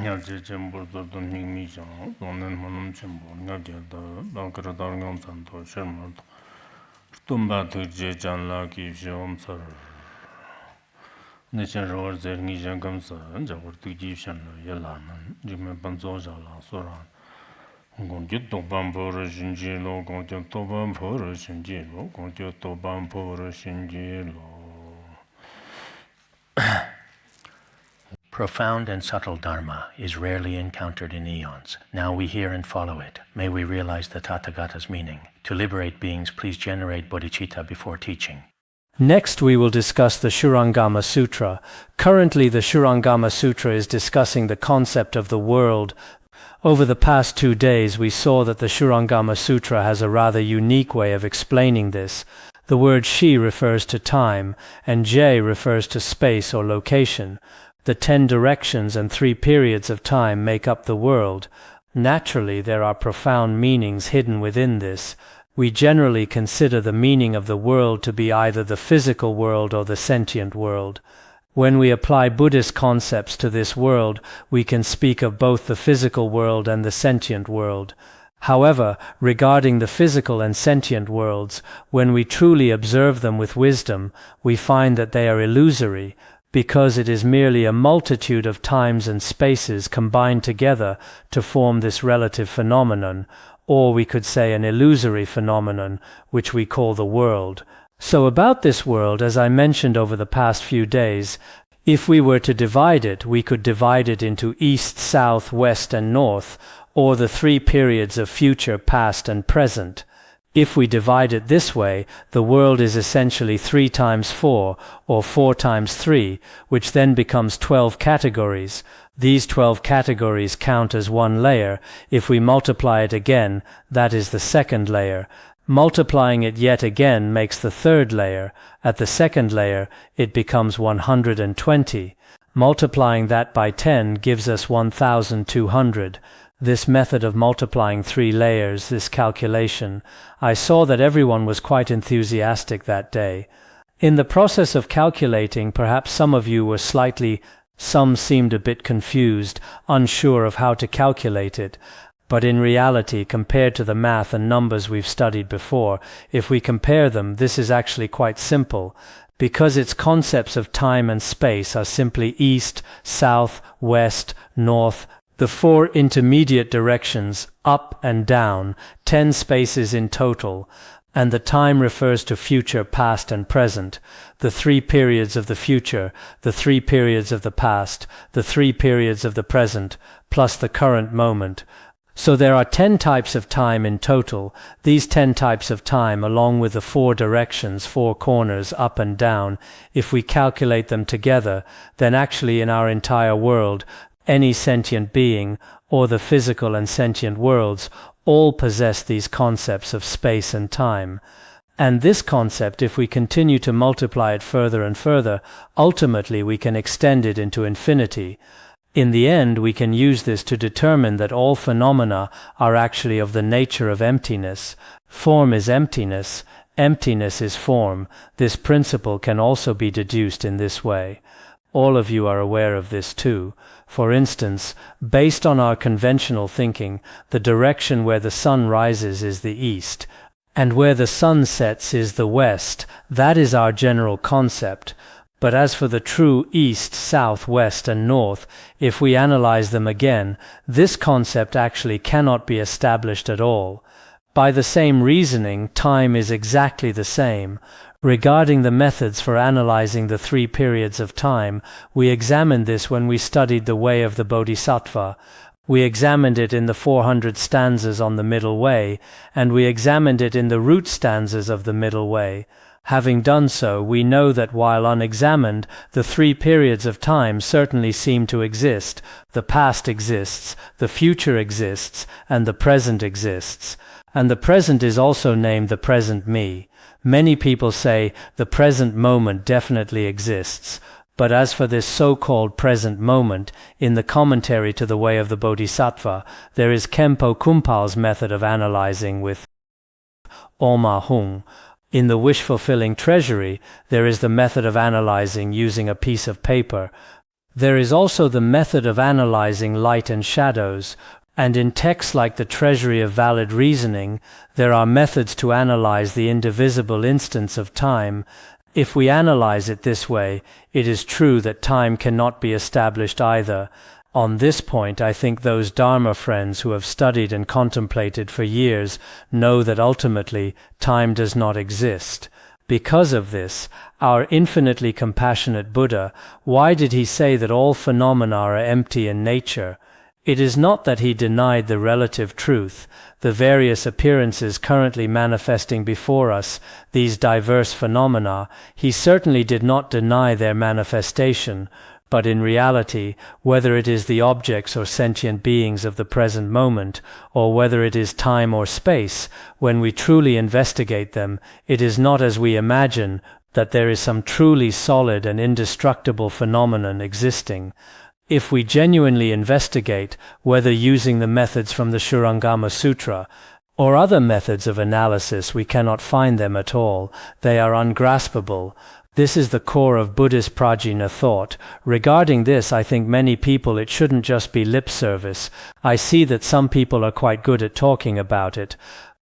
냐제 쳔보도 닝미장 돈은 뭐는 쳔보 냐게다 나그라다는 산도 셔마도 tumbato jejanla ki shomsar nishan rawar zer ngijan gamsa jawar tu jishan yalaman jime banzo jala soran gonje toban por shinji lo gonje toban por shinji lo gonje toban por shinji lo. Profound and subtle Dharma is rarely encountered in eons. Now we hear and follow it. May we realize the Tathagata's meaning. To liberate beings, please generate bodhicitta before teaching. Next we will discuss the Shurangama Sutra. Currently the Shurangama Sutra is discussing the concept of the world. Over the past 2 days we saw that the Shurangama Sutra has a rather unique way of explaining this. The word Shi refers to time, and J refers to space or location. The 10 directions and 3 periods of time make up the world. Naturally, there are profound meanings hidden within this. We generally consider the meaning of the world to be either the physical world or the sentient world. When we apply Buddhist concepts to this world, we can speak of both the physical world and the sentient world. However, regarding the physical and sentient worlds, when we truly observe them with wisdom, we find that they are illusory, because it is merely a multitude of times and spaces combined together to form this relative phenomenon, or we could say an illusory phenomenon, which we call the world. So about this world, as I mentioned over the past few days, if we were to divide it, we could divide it into east, south, west, and north, or the 3 periods of future, past, and present. If we divide it this way, the world is essentially 3 times 4, or 4 times 3, which then becomes 12 categories. These 12 categories count as 1 layer. If we multiply it again, that is the 2nd layer. Multiplying it yet again makes the 3rd layer. At the 2nd layer, it becomes 120. Multiplying that by 10 gives us 1200. This method of multiplying 3 layers, this calculation, I saw that everyone was quite enthusiastic that day. In the process of calculating, perhaps some of you were some seemed a bit confused, unsure of how to calculate it. But in reality, compared to the math and numbers we've studied before, if we compare them, this is actually quite simple, because its concepts of time and space are simply east, south, west, north, the 4 intermediate directions, up and down, 10 spaces in total, and the time refers to future, past, and present, the 3 periods of the future, the 3 periods of the past, the 3 periods of the present, plus the current moment. So there are 10 types of time in total. These 10 types of time, along with the 4 directions, 4 corners, up and down, if we calculate them together, then actually in our entire world, any sentient being, or the physical and sentient worlds, all possess these concepts of space and time. And this concept, if we continue to multiply it further and further, ultimately we can extend it into infinity. In the end, we can use this to determine that all phenomena are actually of the nature of emptiness. Form is emptiness, emptiness is form. This principle can also be deduced in this way. All of you are aware of this too. For instance, based on our conventional thinking, the direction where the sun rises is the east, and where the sun sets is the west. That is our general concept. But as for the true east, south, west, and north, if we analyze them again, this concept actually cannot be established at all. By the same reasoning, time is exactly the same. Regarding the methods for analyzing the 3 periods of time, we examined this when we studied the way of the Bodhisattva. We examined it in the 400 stanzas on the middle way, and we examined it in the root stanzas of the middle way. Having done so, we know that while unexamined, the 3 periods of time certainly seem to exist. The past exists, the future exists, and the present exists. And the present is also named the present me. Many people say the present moment definitely exists. But as for this so-called present moment, in the commentary to the Way of the Bodhisattva, there is Khenpo Kumpal's method of analyzing with Oma Hung. In the wish-fulfilling treasury, there is the method of analyzing using a piece of paper. There is also the method of analyzing light and shadows, and in texts like the Treasury of Valid Reasoning, there are methods to analyze the indivisible instance of time. If we analyze it this way, it is true that time cannot be established either. On this point, I think those Dharma friends who have studied and contemplated for years know that ultimately time does not exist. Because of this, our infinitely compassionate Buddha, why did he say that all phenomena are empty in nature? It is not that he denied the relative truth, the various appearances currently manifesting before us, these diverse phenomena. He certainly did not deny their manifestation, but in reality, whether it is the objects or sentient beings of the present moment, or whether it is time or space, when we truly investigate them, it is not as we imagine, that there is some truly solid and indestructible phenomenon existing. If we genuinely investigate, whether using the methods from the Shurangama Sutra, or other methods of analysis, we cannot find them at all. They are ungraspable. This is the core of Buddhist prajna thought. Regarding this, I think many people it shouldn't just be lip service. I see that some people are quite good at talking about it.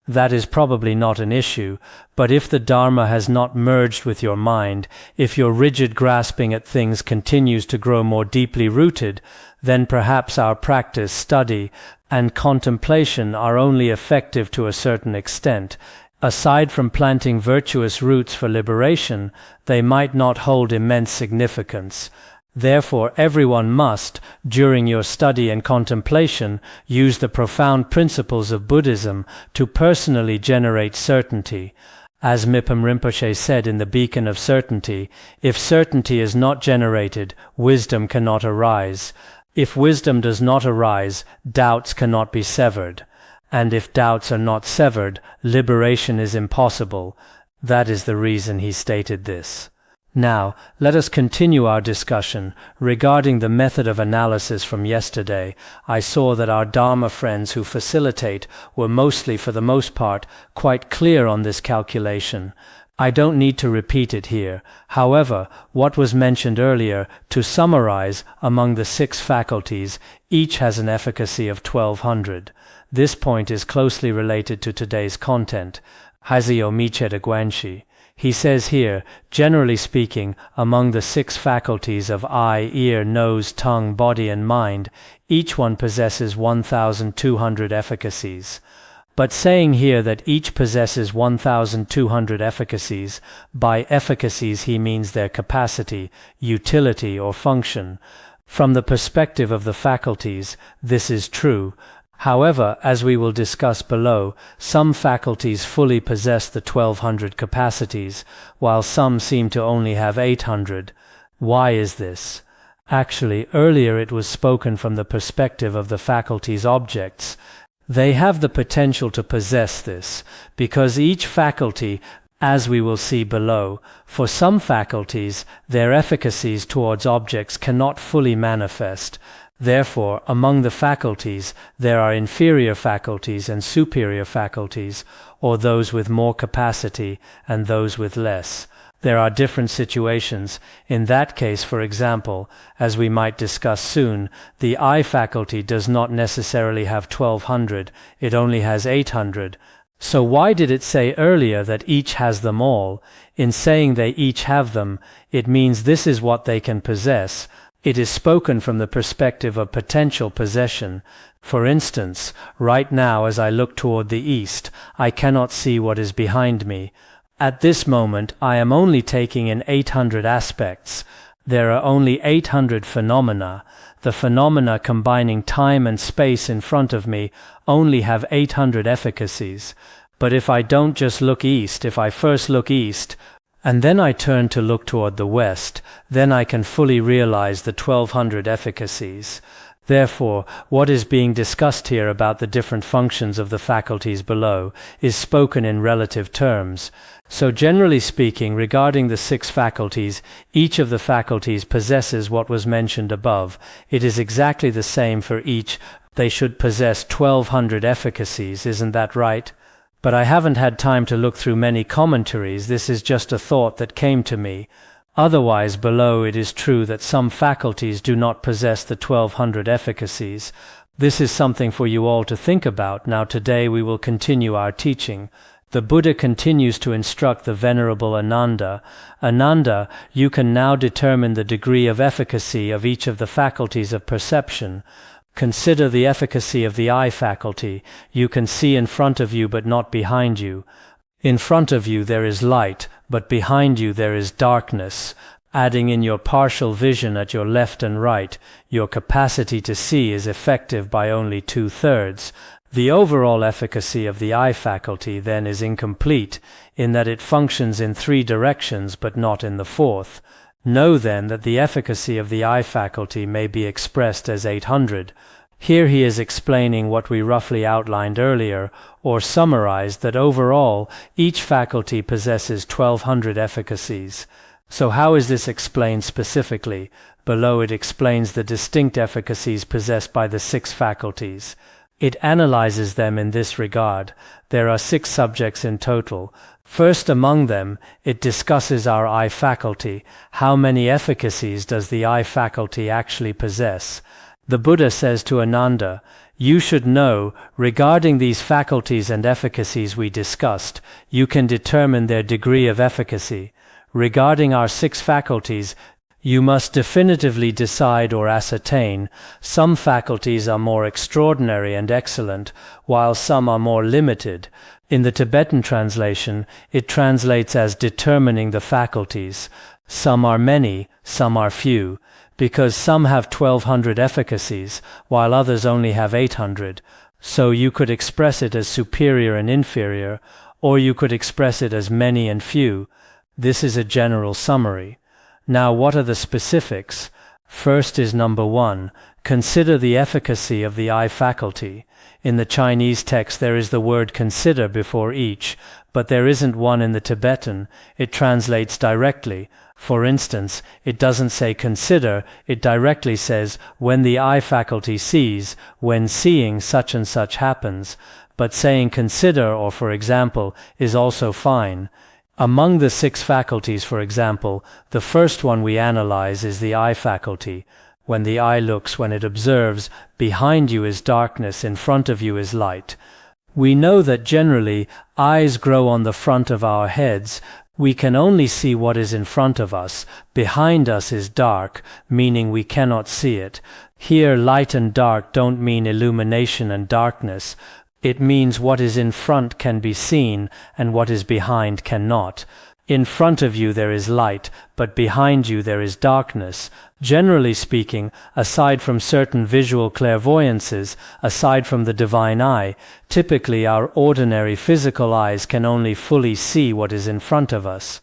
That is probably not an issue, but if the Dharma has not merged with your mind, if your rigid grasping at things continues to grow more deeply rooted, then perhaps our practice, study, and contemplation are only effective to a certain extent. Aside from planting virtuous roots for liberation, they might not hold immense significance. Therefore, everyone must, during your study and contemplation, use the profound principles of Buddhism to personally generate certainty. As Mipham Rinpoche said in the Beacon of Certainty, if certainty is not generated, wisdom cannot arise. If wisdom does not arise, doubts cannot be severed. And if doubts are not severed, liberation is impossible. That is the reason he stated this. Now, let us continue our discussion. Regarding the method of analysis from yesterday, I saw that our Dharma friends who facilitate were mostly, for the most part, quite clear on this calculation. I don't need to repeat it here. However, what was mentioned earlier, to summarize, among the 6 faculties, each has an efficacy of 1200. This point is closely related to today's content. Hazio Micheta Guanxi. He says here, generally speaking, among the 6 faculties of eye, ear, nose, tongue, body, and mind, each one possesses 1,200 efficacies. But saying here that each possesses 1,200 efficacies, by efficacies he means their capacity, utility, or function. From the perspective of the faculties, this is true. However, as we will discuss below, some faculties fully possess the 1200 capacities, while some seem to only have 800. Why is this? Actually, earlier it was spoken from the perspective of the faculties' objects. They have the potential to possess this, because each faculty, as we will see below, for some faculties, their efficacies towards objects cannot fully manifest. Therefore, among the faculties, there are inferior faculties and superior faculties, or those with more capacity and those with less. There are different situations. In that case, for example, as we might discuss soon, the eye faculty does not necessarily have 1200, it only has 800. So why did it say earlier that each has them all? In saying they each have them, it means this is what they can possess. It is spoken from the perspective of potential possession. For instance, right now as I look toward the east, I cannot see what is behind me. At this moment, I am only taking in 800 aspects. There are only 800 phenomena. The phenomena combining time and space in front of me only have 800 efficacies. But if I don't just look east, if I first look east, and then I turn to look toward the west, then I can fully realize the 1200 efficacies. Therefore, what is being discussed here about the different functions of the faculties below is spoken in relative terms. So generally speaking, regarding the 6 faculties, each of the faculties possesses what was mentioned above. It is exactly the same for each. They should possess 1200 efficacies, isn't that right? But I haven't had time to look through many commentaries. This is just a thought that came to me. Otherwise, below it is true that some faculties do not possess the 1200 efficacies. This is something for you all to think about. Now today we will continue our teaching. The Buddha continues to instruct the Venerable Ananda. Ananda, you can now determine the degree of efficacy of each of the faculties of perception. Consider the efficacy of the eye faculty. You can see in front of you but not behind you. In front of you there is light, but behind you there is darkness. Adding in your partial vision at your left and right, your capacity to see is effective by only 2/3. The overall efficacy of the eye faculty then is incomplete, in that it functions in 3 directions but not in the 4th. Know then that the efficacy of the eye faculty may be expressed as 800. Here he is explaining what we roughly outlined earlier, or summarized, that overall each faculty possesses 1200 efficacies. So how is this explained specifically? Below it explains the distinct efficacies possessed by the 6 faculties. It analyzes them in this regard. There are 6 subjects in total. First among them, it discusses our eye faculty. How many efficacies does the eye faculty actually possess? The Buddha says to Ananda, you should know, regarding these faculties and efficacies we discussed, you can determine their degree of efficacy. Regarding our 6 faculties, you must definitively decide or ascertain. Some faculties are more extraordinary and excellent, while some are more limited. In the Tibetan translation, it translates as determining the faculties. Some are many, some are few, because some have 1200 efficacies, while others only have 800. So you could express it as superior and inferior, or you could express it as many and few. This is a general summary. Now what are the specifics? First is number 1. Consider the efficacy of the eye faculty. In the Chinese text there is the word consider before each, but there isn't one in the Tibetan. It translates directly. For instance, it doesn't say consider, it directly says when the eye faculty sees, when seeing such and such happens. But saying consider, or for example, is also fine. Among the 6 faculties, for example, the first one we analyze is the eye faculty. When the eye looks, when it observes, behind you is darkness, in front of you is light. We know that generally eyes grow on the front of our heads. We can only see what is in front of us. Behind us is dark, meaning we cannot see it. Here light and dark don't mean illumination and darkness. It means what is in front can be seen, and what is behind cannot. In front of you there is light, but behind you there is darkness. Generally speaking, aside from certain visual clairvoyances, aside from the divine eye, typically our ordinary physical eyes can only fully see what is in front of us.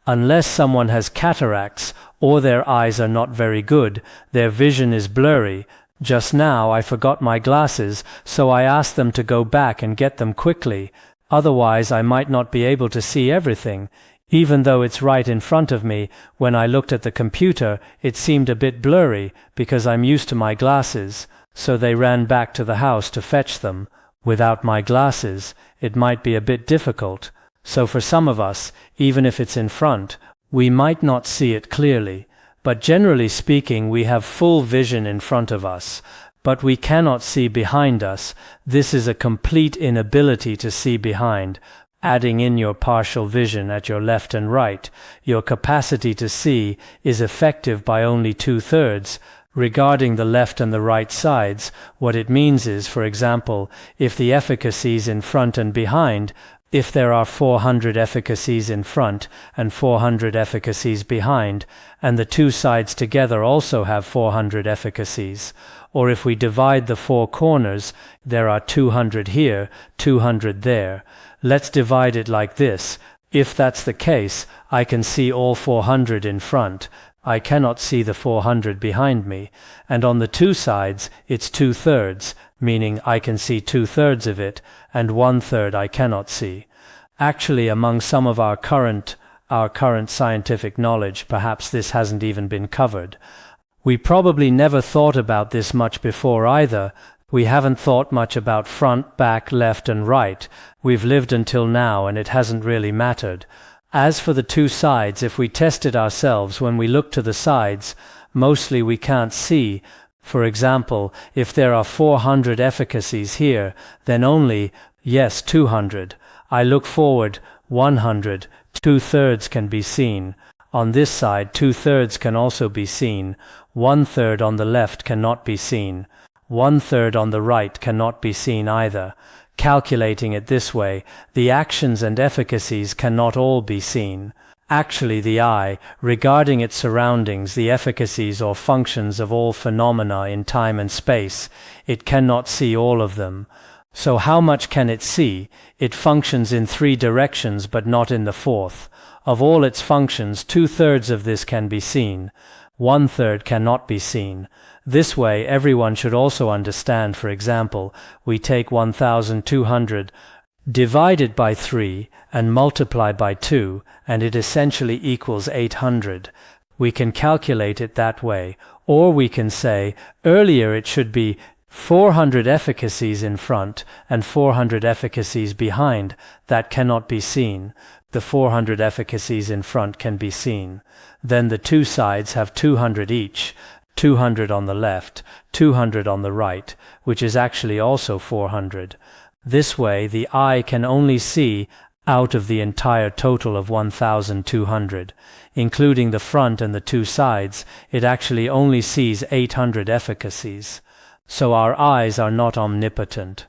Unless someone has cataracts, or their eyes are not very good, their vision is blurry. Just now I forgot my glasses, so I asked them to go back and get them quickly. Otherwise I might not be able to see everything. Even though it's right in front of me, when I looked at the computer, it seemed a bit blurry, because I'm used to my glasses. So they ran back to the house to fetch them. Without my glasses, it might be a bit difficult. So for some of us, even if it's in front, we might not see it clearly. But generally speaking, we have full vision in front of us, but we cannot see behind us. This is a complete inability to see behind. Adding in your partial vision at your left and right, your capacity to see is effective by only 2/3. Regarding the left and the right sides, what it means is, for example, if the efficacies in front and behind, if there are 400 efficacies in front and 400 efficacies behind, and the 2 sides together also have 400 efficacies, or if we divide the 4 corners, there are 200 here, 200 there. Let's divide it like this. If that's the case, I can see all 400 in front. I cannot see the 400 behind me, and on the 2 sides it's 2/3, meaning I can see 2/3 of it, and 1/3 I cannot see. Actually, among some of our current scientific knowledge, perhaps this hasn't even been covered. We probably never thought about this much before either. We haven't thought much about front, back, left and right. We've lived until now and it hasn't really mattered. As for the two sides, if we test it ourselves, when we look to the sides, mostly we can't see. For example, if there are 400 efficacies here, then only, yes, 200. I look forward, 100, 2/3 can be seen. On this side, 2/3 can also be seen. 1/3 on the left cannot be seen. 1/3 on the right cannot be seen either. Calculating it this way, the actions and efficacies cannot all be seen. Actually, the eye, regarding its surroundings, the efficacies or functions of all phenomena in time and space, it cannot see all of them. So how much can it see? It functions in 3 directions but not in the 4th. Of all its functions, 2/3 of this can be seen. 1/3 cannot be seen. This way everyone should also understand. For example, we take 1200, divide it by 3, and multiply by 2, and it essentially equals 800. We can calculate it that way, or we can say, earlier it should be 400 efficacies in front and 400 efficacies behind. That cannot be seen. The 400 efficacies in front can be seen. Then the two sides have 200 each, 200 on the left, 200 on the right, which is actually also 400. This way the eye can only see out of the entire total of 1200, including the front and the two sides, it actually only sees 800 efficacies. So our eyes are not omnipotent.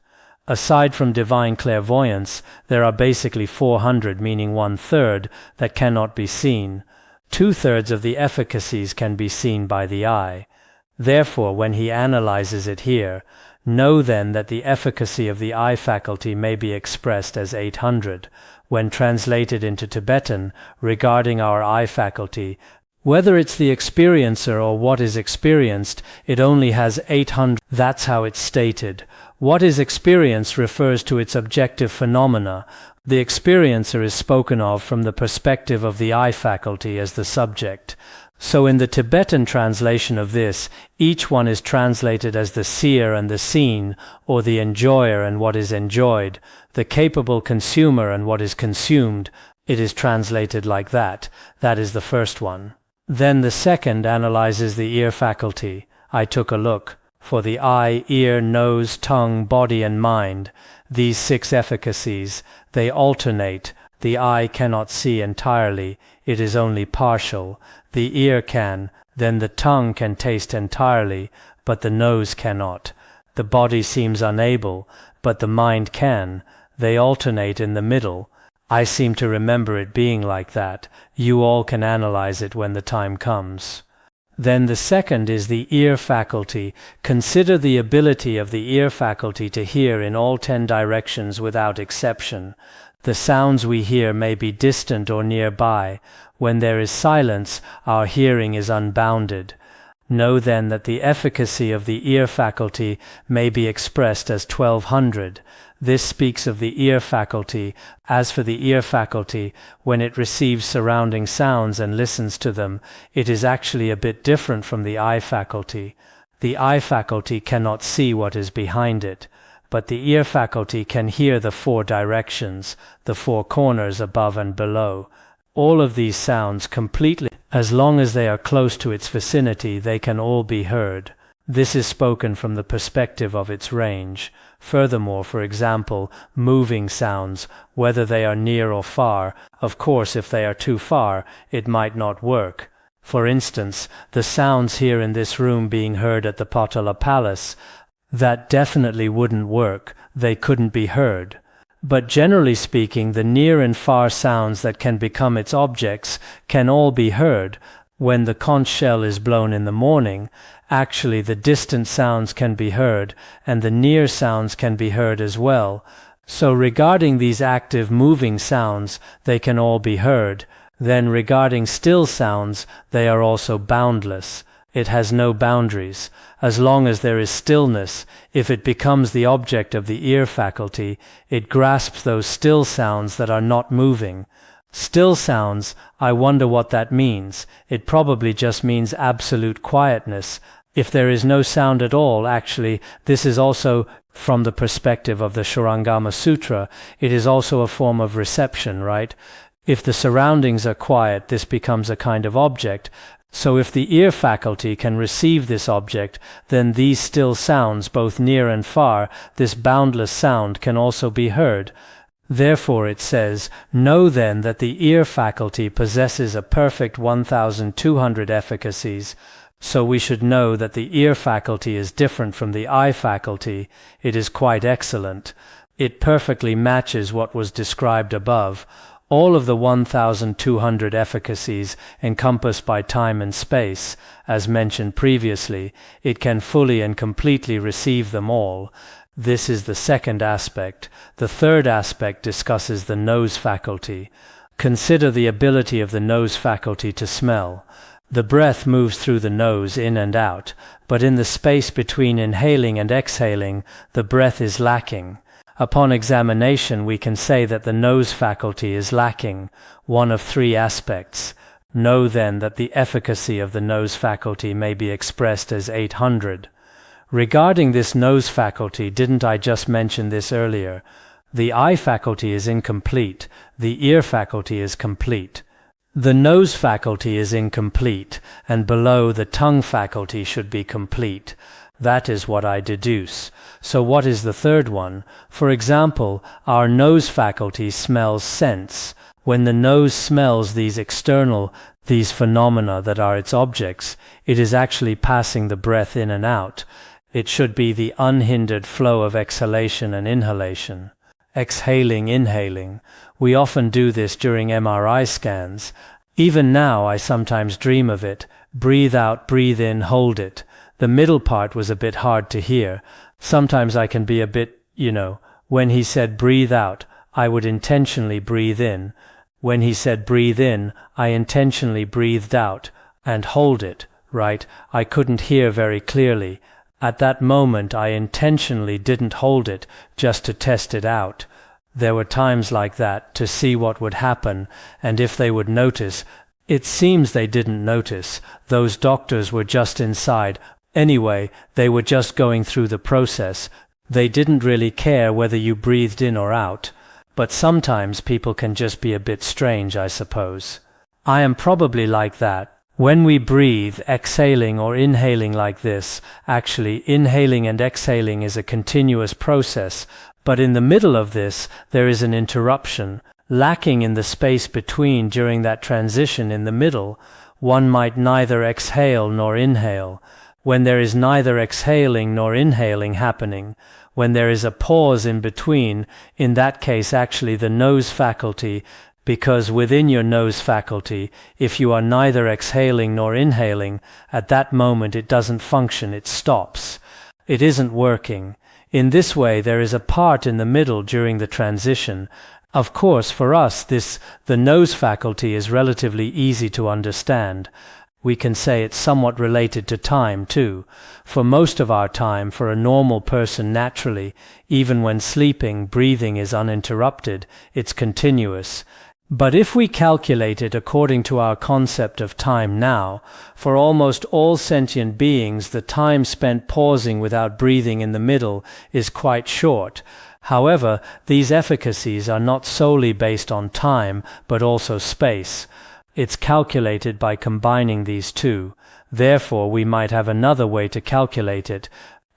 Aside from divine clairvoyance, there are basically 400, meaning 1/3, that cannot be seen. 2/3 of the efficacies can be seen by the eye. Therefore, when he analyzes it here, know then that the efficacy of the eye faculty may be expressed as 800. When translated into Tibetan, regarding our eye faculty, whether it's the experiencer or what is experienced, it only has 800. That's how it's stated. What is experienced refers to its objective phenomena. The experiencer is spoken of from the perspective of the eye faculty as the subject. So in the Tibetan translation of this, each one is translated as the seer and the seen, or the enjoyer and what is enjoyed, the capable consumer and what is consumed. It is translated like that. That is the first one. Then the second analyzes the ear faculty. I took a look. For the eye, ear, nose, tongue, body and mind, these 6 efficacies, they alternate. The eye cannot see entirely, it is only partial. The ear can, then the tongue can taste entirely, but the nose cannot. The body seems unable, but the mind can. They alternate in the middle. I seem to remember it being like that. You all can analyze it when the time comes. Then the second is the ear faculty. Consider the ability of the ear faculty to hear in all 10 directions without exception. The sounds we hear may be distant or nearby. When there is silence, our hearing is unbounded. Know then that the efficacy of the ear faculty may be expressed as 1200. This speaks of the ear faculty. As for the ear faculty, when it receives surrounding sounds and listens to them, it is actually a bit different from the eye faculty. The eye faculty cannot see what is behind it, but the ear faculty can hear the 4 directions, the 4 corners above and below. All of these sounds completely, as long as they are close to its vicinity, they can all be heard. This is spoken from the perspective of its range. Furthermore, for example, moving sounds, whether they are near or far, of course if they are too far, it might not work. For instance, the sounds here in this room being heard at the Potala Palace, that definitely wouldn't work, they couldn't be heard. But generally speaking, the near and far sounds that can become its objects can all be heard. When the conch shell is blown in the morning, actually the distant sounds can be heard, and the near sounds can be heard as well. So regarding these active moving sounds, they can all be heard. Then regarding still sounds, they are also boundless. It has no boundaries. As long as there is stillness, if it becomes the object of the ear faculty, it grasps those still sounds that are not moving. Still sounds, I wonder what that means. It probably just means absolute quietness. If there is no sound at all, actually, this is also, from the perspective of the Shurangama Sutra, it is also a form of reception, right? If the surroundings are quiet, this becomes a kind of object. So if the ear faculty can receive this object, then these still sounds, both near and far, this boundless sound can also be heard. Therefore it says, "Know then that the ear faculty possesses a perfect 1200 efficacies." So we should know that the ear faculty is different from the eye faculty. It is quite excellent. It perfectly matches what was described above. All of the 1200 efficacies encompassed by time and space, as mentioned previously, it can fully and completely receive them all. This is the second aspect. The third aspect discusses the nose faculty. Consider the ability of the nose faculty to smell. The breath moves through the nose in and out, but in the space between inhaling and exhaling, the breath is lacking. Upon examination, we can say that the nose faculty is lacking, one of three aspects. Know then that the efficacy of the nose faculty may be expressed as 800. Regarding this nose faculty, didn't I just mention this earlier? The eye faculty is incomplete, the ear faculty is complete. The nose faculty is incomplete, and below the tongue faculty should be complete. That is what I deduce. So what is the third one? For example, our nose faculty smells scents. When the nose smells these phenomena that are its objects, it is actually passing the breath in and out. It should be the unhindered flow of exhalation and inhalation. Exhaling, inhaling. We often do this during MRI scans. Even now I sometimes dream of it. Breathe out, breathe in, hold it. The middle part was a bit hard to hear. Sometimes I can be a bit, when he said breathe out, I would intentionally breathe in. When he said breathe in, I intentionally breathed out. And hold it, right? I couldn't hear very clearly. At that moment I intentionally didn't hold it, just to test it out. There were times like that, to see what would happen, and if they would notice. It seems they didn't notice. Those doctors were just inside. Anyway, they were just going through the process. They didn't really care whether you breathed in or out. But sometimes people can just be a bit strange, I suppose. I am probably like that. When we breathe, exhaling or inhaling like this, actually inhaling and exhaling is a continuous process, but in the middle of this there is an interruption, lacking in the space between during that transition in the middle. One might neither exhale nor inhale. When there is neither exhaling nor inhaling happening, when there is a pause in between, in that case actually the nose faculty, because within your nose faculty, if you are neither exhaling nor inhaling, at that moment it doesn't function, it stops. It isn't working. In this way there is a part in the middle during the transition. Of course, for us the nose faculty is relatively easy to understand. We can say it's somewhat related to time too. For most of our time, for a normal person naturally, even when sleeping, breathing is uninterrupted, it's continuous. But if we calculate it according to our concept of time now, for almost all sentient beings the time spent pausing without breathing in the middle is quite short. However, these efficacies are not solely based on time, but also space. It's calculated by combining these two. Therefore, we might have another way to calculate it.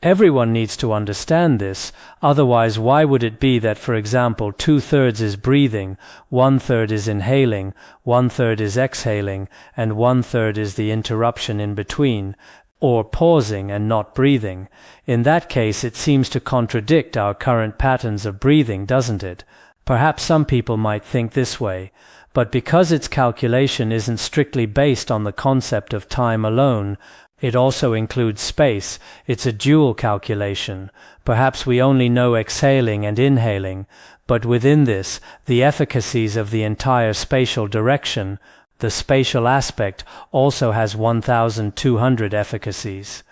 Everyone needs to understand this, otherwise why would it be that, for example, 2/3 is breathing, 1/3 is inhaling, 1/3 is exhaling, and 1/3 is the interruption in between, or pausing and not breathing? In that case it seems to contradict our current patterns of breathing, doesn't it? Perhaps some people might think this way. But because its calculation isn't strictly based on the concept of time alone, it also includes space, it's a dual calculation. Perhaps we only know exhaling and inhaling, but within this, the efficacies of the entire spatial direction, the spatial aspect, also has 1200 efficacies.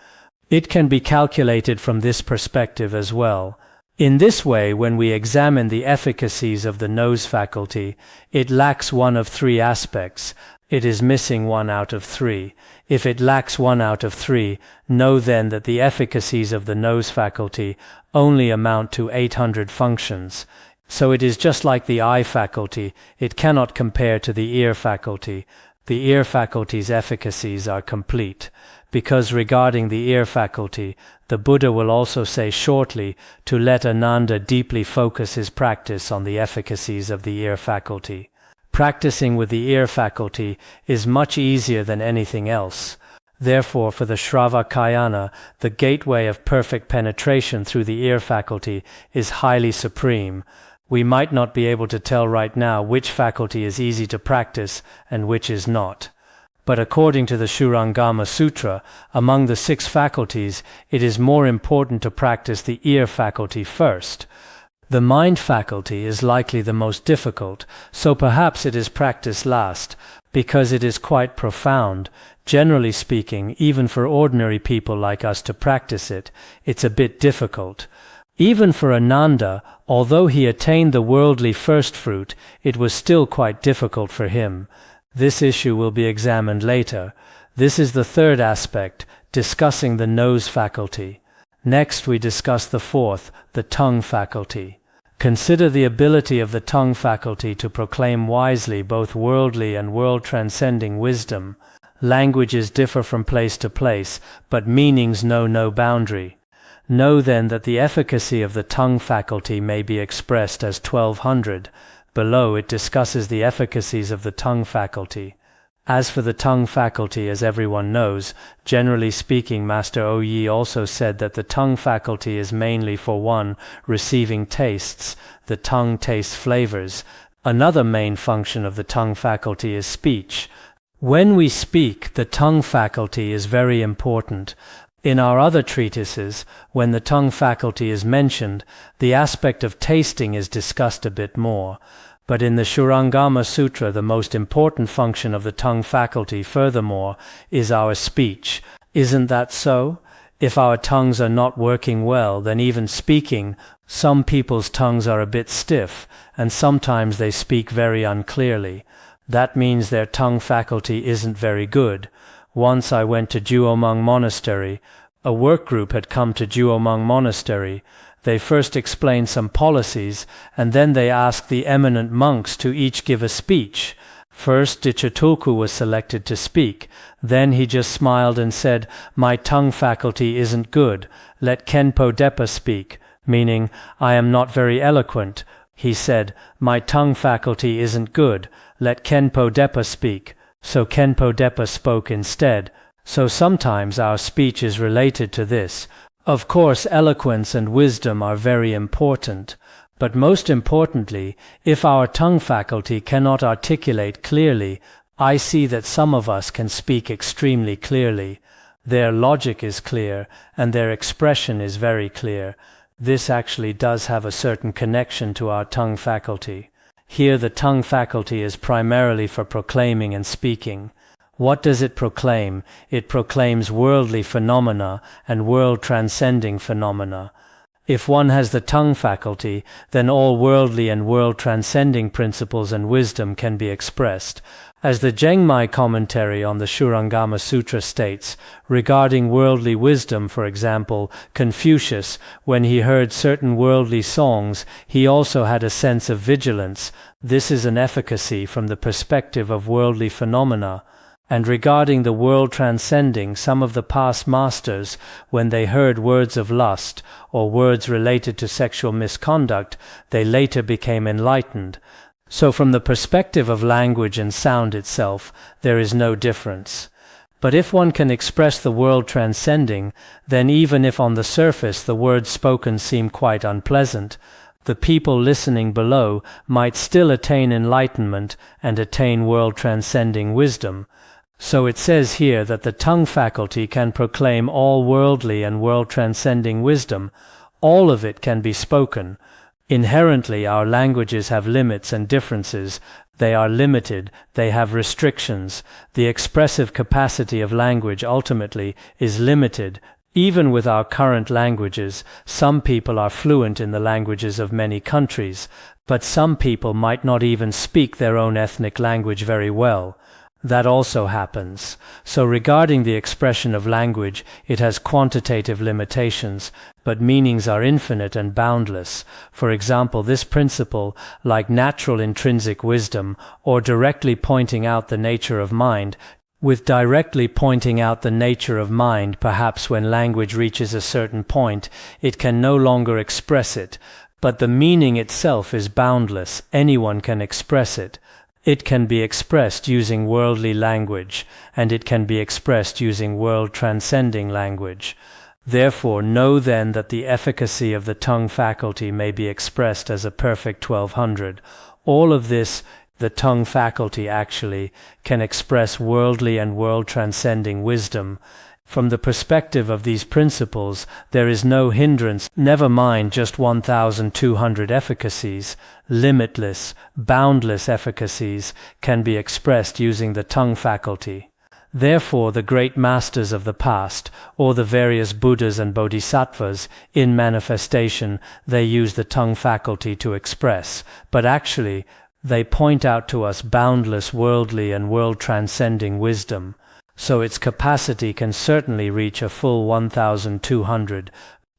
It can be calculated from this perspective as well. In this way, when we examine the efficacies of the nose faculty, it lacks one of three aspects. It is missing one out of three. If it lacks one out of three, know then that the efficacies of the nose faculty only amount to 800 functions. So it is just like the eye faculty, it cannot compare to the ear faculty. The ear faculty's efficacies are complete, because regarding the ear faculty, the Buddha will also say shortly to let Ananda deeply focus his practice on the efficacies of the ear faculty. Practicing with the ear faculty is much easier than anything else. Therefore, for the Shravakayana, the gateway of perfect penetration through the ear faculty is highly supreme. We might not be able to tell right now which faculty is easy to practice and which is not. But according to the Shurangama Sutra, among the 6 faculties, it is more important to practice the ear faculty first. The mind faculty is likely the most difficult, so perhaps it is practiced last, because it is quite profound. Generally speaking, even for ordinary people like us to practice it, it's a bit difficult. Even for Ananda, although he attained the worldly first fruit, it was still quite difficult for him. This issue will be examined later. This is the third aspect, discussing the nose faculty. Next we discuss the fourth, the tongue faculty. Consider the ability of the tongue faculty to proclaim wisely both worldly and world-transcending wisdom. Languages differ from place to place, but meanings know no boundary. Know then that the efficacy of the tongue faculty may be expressed as 1200. Below it discusses the efficacies of the tongue faculty. As for the tongue faculty, as everyone knows, generally speaking, Master Oyi also said that the tongue faculty is mainly for one, receiving tastes. The tongue tastes flavors. Another main function of the tongue faculty is speech. When we speak, the tongue faculty is very important. In our other treatises, when the tongue faculty is mentioned, the aspect of tasting is discussed a bit more. But in the Shurangama Sutra, the most important function of the tongue faculty, furthermore, is our speech. Isn't that so? If our tongues are not working well, then even speaking, some people's tongues are a bit stiff, and sometimes they speak very unclearly. That means their tongue faculty isn't very good. Once I went to Juomong Monastery. A work group had come to Juomong Monastery. They first explained some policies, and then they asked the eminent monks to each give a speech. First, Dichotulku was selected to speak. Then he just smiled and said, "My tongue faculty isn't good. Let Khenpo Depa speak," meaning, "I am not very eloquent." He said, "My tongue faculty isn't good. Let Khenpo Depa speak." So Khenpo Depa spoke instead. So sometimes our speech is related to this. Of course, eloquence and wisdom are very important. But most importantly, if our tongue faculty cannot articulate clearly, I see that some of us can speak extremely clearly. Their logic is clear, and their expression is very clear. This actually does have a certain connection to our tongue faculty. Here the tongue faculty is primarily for proclaiming and speaking. What does it proclaim? It proclaims worldly phenomena and world-transcending phenomena. If one has the tongue faculty, then all worldly and world-transcending principles and wisdom can be expressed. As the Zhengmai commentary on the Shurangama Sutra states, regarding worldly wisdom, for example, Confucius, when he heard certain worldly songs, he also had a sense of vigilance. This is an efficacy from the perspective of worldly phenomena. And regarding the world transcending, some of the past masters, when they heard words of lust or words related to sexual misconduct, they later became enlightened. So from the perspective of language and sound itself, there is no difference. But if one can express the world transcending, then even if on the surface the words spoken seem quite unpleasant, the people listening below might still attain enlightenment and attain world transcending wisdom. So it says here that the tongue faculty can proclaim all worldly and world-transcending wisdom. All of it can be spoken. Inherently, our languages have limits and differences. They are limited. They have restrictions. The expressive capacity of language ultimately is limited. Even with our current languages, some people are fluent in the languages of many countries, but some people might not even speak their own ethnic language very well. That also happens. So regarding the expression of language, it has quantitative limitations, but meanings are infinite and boundless. For example, this principle, like natural intrinsic wisdom, or directly pointing out the nature of mind, with directly pointing out the nature of mind, perhaps when language reaches a certain point, it can no longer express it, but the meaning itself is boundless, anyone can express it. It can be expressed using worldly language, and it can be expressed using world-transcending language. Therefore, know then that the efficacy of the tongue faculty may be expressed as a perfect 1200. All of this, the tongue faculty actually, can express worldly and world-transcending wisdom. From the perspective of these principles, there is no hindrance, never mind just 1,200 efficacies. Limitless, boundless efficacies can be expressed using the tongue faculty. Therefore, the great masters of the past, or the various Buddhas and Bodhisattvas, in manifestation, they use the tongue faculty to express, but actually, they point out to us boundless worldly and world-transcending wisdom. So its capacity can certainly reach a full 1,200.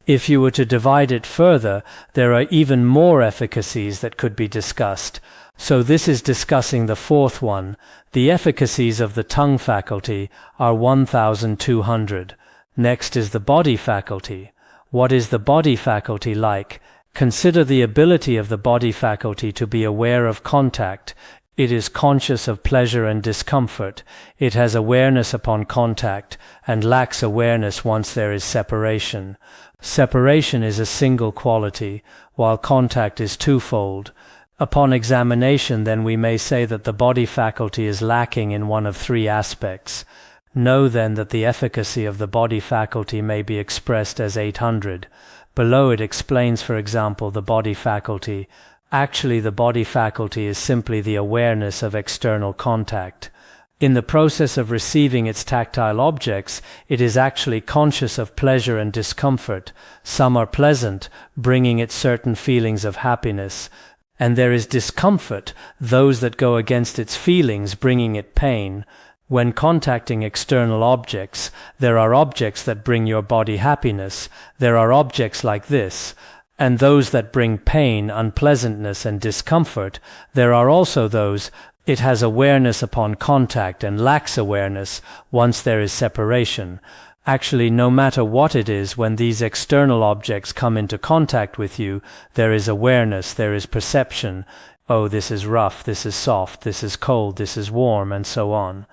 If you were to divide it further, there are even more efficacies that could be discussed. So this is discussing the fourth one. The efficacies of the tongue faculty are 1,200. Next is the body faculty. What is the body faculty like? Consider the ability of the body faculty to be aware of contact. It is conscious of pleasure and discomfort. It has awareness upon contact, and lacks awareness once there is separation. Separation is a single quality, while contact is twofold. Upon examination, then, we may say that the body faculty is lacking in one of three aspects. Know then that the efficacy of the body faculty may be expressed as 800. Below it explains, for example, the body faculty. Actually, the body faculty is simply the awareness of external contact. In the process of receiving its tactile objects, it is actually conscious of pleasure and discomfort. Some are pleasant, bringing it certain feelings of happiness, and there is discomfort, those that go against its feelings, bringing it pain. When contacting external objects, there are objects that bring your body happiness. There are objects like this. And those that bring pain, unpleasantness, and discomfort. There are also those. It has awareness upon contact and lacks awareness once there is separation. Actually, no matter what it is, when these external objects come into contact with you, there is awareness, there is perception. Oh, this is rough, this is soft, this is cold, this is warm, and so on.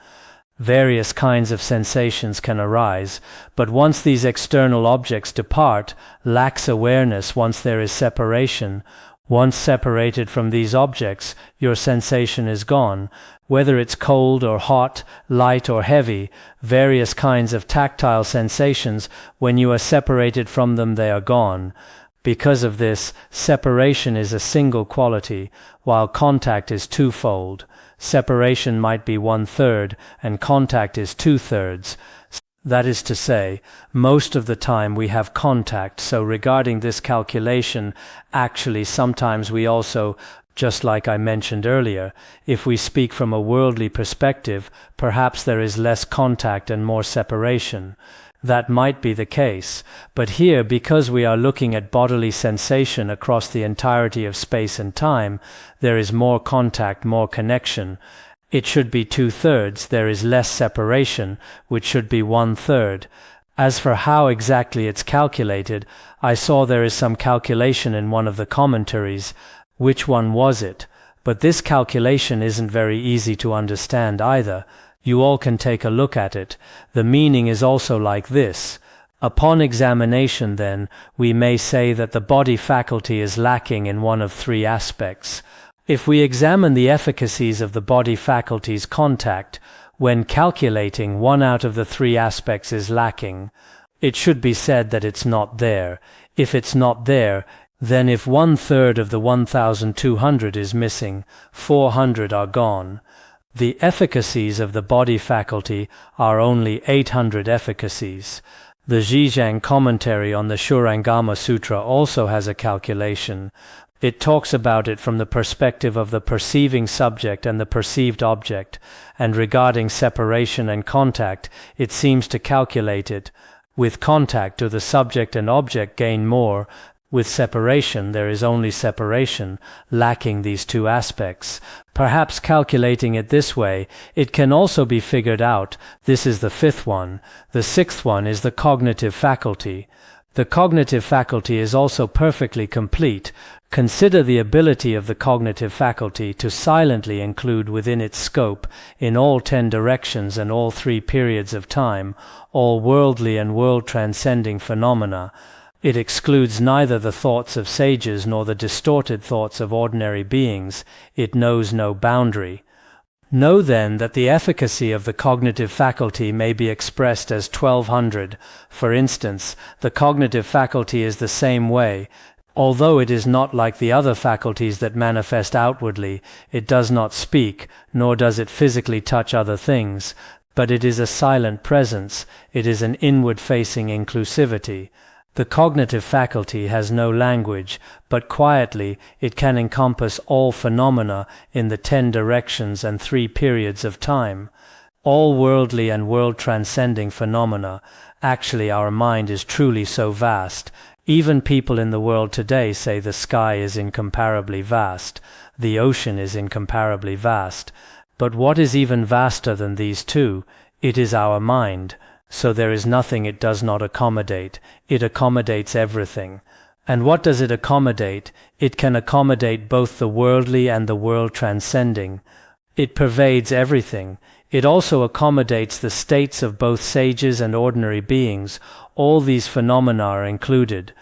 Various kinds of sensations can arise, but once these external objects depart, lacks awareness once there is separation. Once separated from these objects, your sensation is gone. Whether it's cold or hot, light or heavy, various kinds of tactile sensations, when you are separated from them, they are gone. Because of this, separation is a single quality, while contact is twofold. Separation might be 1/3, and contact is 2/3. That is to say, most of the time we have contact, so regarding this calculation, actually sometimes we also, just like I mentioned earlier, if we speak from a worldly perspective, perhaps there is less contact and more separation. That might be the case, but here, because we are looking at bodily sensation across the entirety of space and time, there is more contact, more connection. It should be 2/3, there is less separation, which should be 1/3. As for how exactly it's calculated, I saw there is some calculation in one of the commentaries. Which one was it? But this calculation isn't very easy to understand either. You all can take a look at it. The meaning is also like this. Upon examination, then, we may say that the body faculty is lacking in one of three aspects. If we examine the efficacies of the body faculty's contact, when calculating, one out of the three aspects is lacking. It should be said that it's not there. If it's not there, then if 1/3 of the 1,200 is missing, 400 are gone. The efficacies of the body faculty are only 800 efficacies. The Zhizhang commentary on the Shurangama Sutra also has a calculation. It talks about it from the perspective of the perceiving subject and the perceived object, and regarding separation and contact, it seems to calculate it. With contact, do the subject and object gain more? With separation, there is only separation, lacking these two aspects. Perhaps calculating it this way, it can also be figured out. This is the fifth one. The sixth one is the cognitive faculty. The cognitive faculty is also perfectly complete. Consider the ability of the cognitive faculty to silently include within its scope, in all 10 directions and all 3 periods of time, all worldly and world-transcending phenomena. It excludes neither the thoughts of sages nor the distorted thoughts of ordinary beings. It knows no boundary. Know then that the efficacy of the cognitive faculty may be expressed as 1200. For instance, the cognitive faculty is the same way. Although it is not like the other faculties that manifest outwardly, it does not speak, nor does it physically touch other things, but it is a silent presence, it is an inward-facing inclusivity. The cognitive faculty has no language, but quietly it can encompass all phenomena in the 10 directions and 3 periods of time. All worldly and world-transcending phenomena. Actually, our mind is truly so vast. Even people in the world today say the sky is incomparably vast, the ocean is incomparably vast. But what is even vaster than these two? It is our mind. So there is nothing it does not accommodate. It accommodates everything. And what does it accommodate? It can accommodate both the worldly and the world-transcending. It pervades everything. It also accommodates the states of both sages and ordinary beings. All these phenomena are included.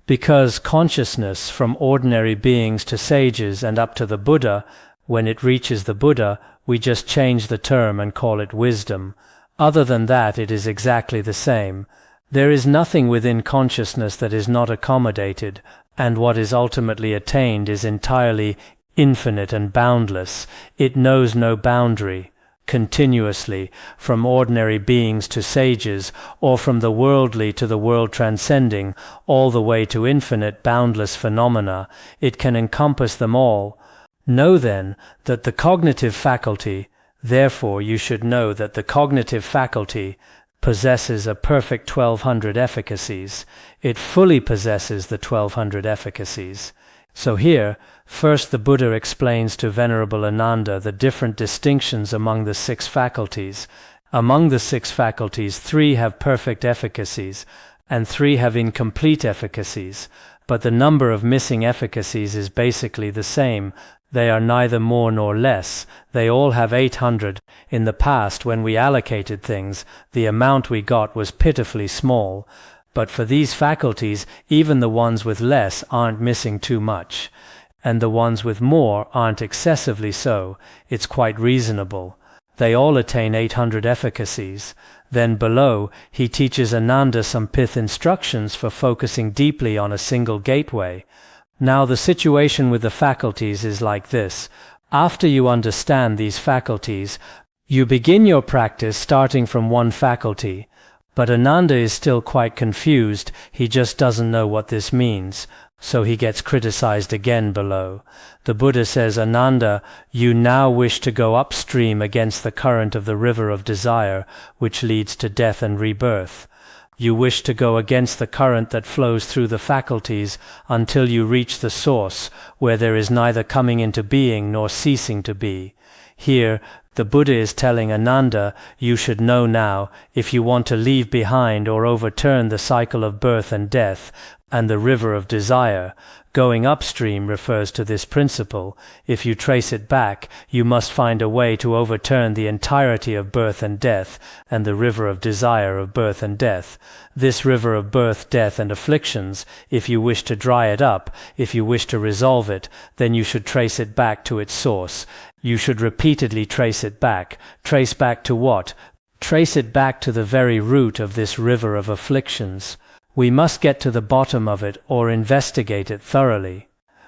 Because consciousness, from ordinary beings to sages and up to the Buddha, when it reaches the Buddha, we just change the term and call it wisdom. Other than that, it is exactly the same. There is nothing within consciousness that is not accommodated, and what is ultimately attained is entirely infinite and boundless. It knows no boundary. Continuously, from ordinary beings to sages, or from the worldly to the world-transcending, all the way to infinite, boundless phenomena, it can encompass them all. Know then that the cognitive faculty, therefore you should know that the cognitive faculty possesses a perfect 1200 efficacies. It fully possesses the 1200 efficacies. So here, first the Buddha explains to Venerable Ananda the different distinctions among the 6 faculties. Among the 6 faculties, 3 have perfect efficacies, and 3 have incomplete efficacies, but the number of missing efficacies is basically the same. They are neither more nor less. They all have 800. In the past, when we allocated things, the amount we got was pitifully small. But for these faculties, even the ones with less aren't missing too much. And the ones with more aren't excessively so. It's quite reasonable. They all attain 800 efficacies. Then below, he teaches Ananda some pith instructions for focusing deeply on a single gateway. Now the situation with the faculties is like this. After you understand these faculties, you begin your practice starting from one faculty. But Ananda is still quite confused. He just doesn't know what this means. So he gets criticized again below. The Buddha says, Ananda, you now wish to go upstream against the current of the river of desire, which leads to death and rebirth. You wish to go against the current that flows through the faculties until you reach the source, where there is neither coming into being nor ceasing to be. Here, the Buddha is telling Ananda, you should know now, if you want to leave behind or overturn the cycle of birth and death, and the river of desire. Going upstream refers to this principle. If you trace it back, you must find a way to overturn the entirety of birth and death, and the river of desire of birth and death. This river of birth, death, and afflictions, if you wish to dry it up, if you wish to resolve it, then you should trace it back to its source. You should repeatedly trace it back. Trace back to what? Trace it back to the very root of this river of afflictions. We must get to the bottom of it or investigate it thoroughly.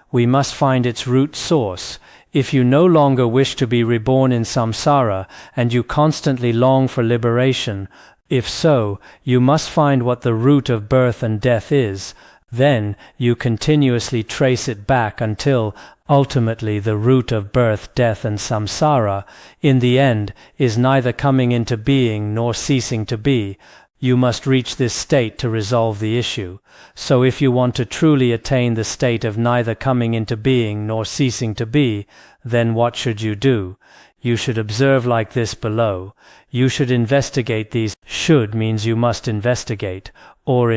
We must find its root source. If you no longer wish to be reborn in samsara and you constantly long for liberation, if so, you must find what the root of birth and death is. Then you continuously trace it back until, ultimately, the root of birth, death, and samsara, in the end, is neither coming into being nor ceasing to be. You must reach this state to resolve the issue. So if you want to truly attain the state of neither coming into being nor ceasing to be, then what should you do? You should observe like this below. You should investigate these. Should means you must investigate, or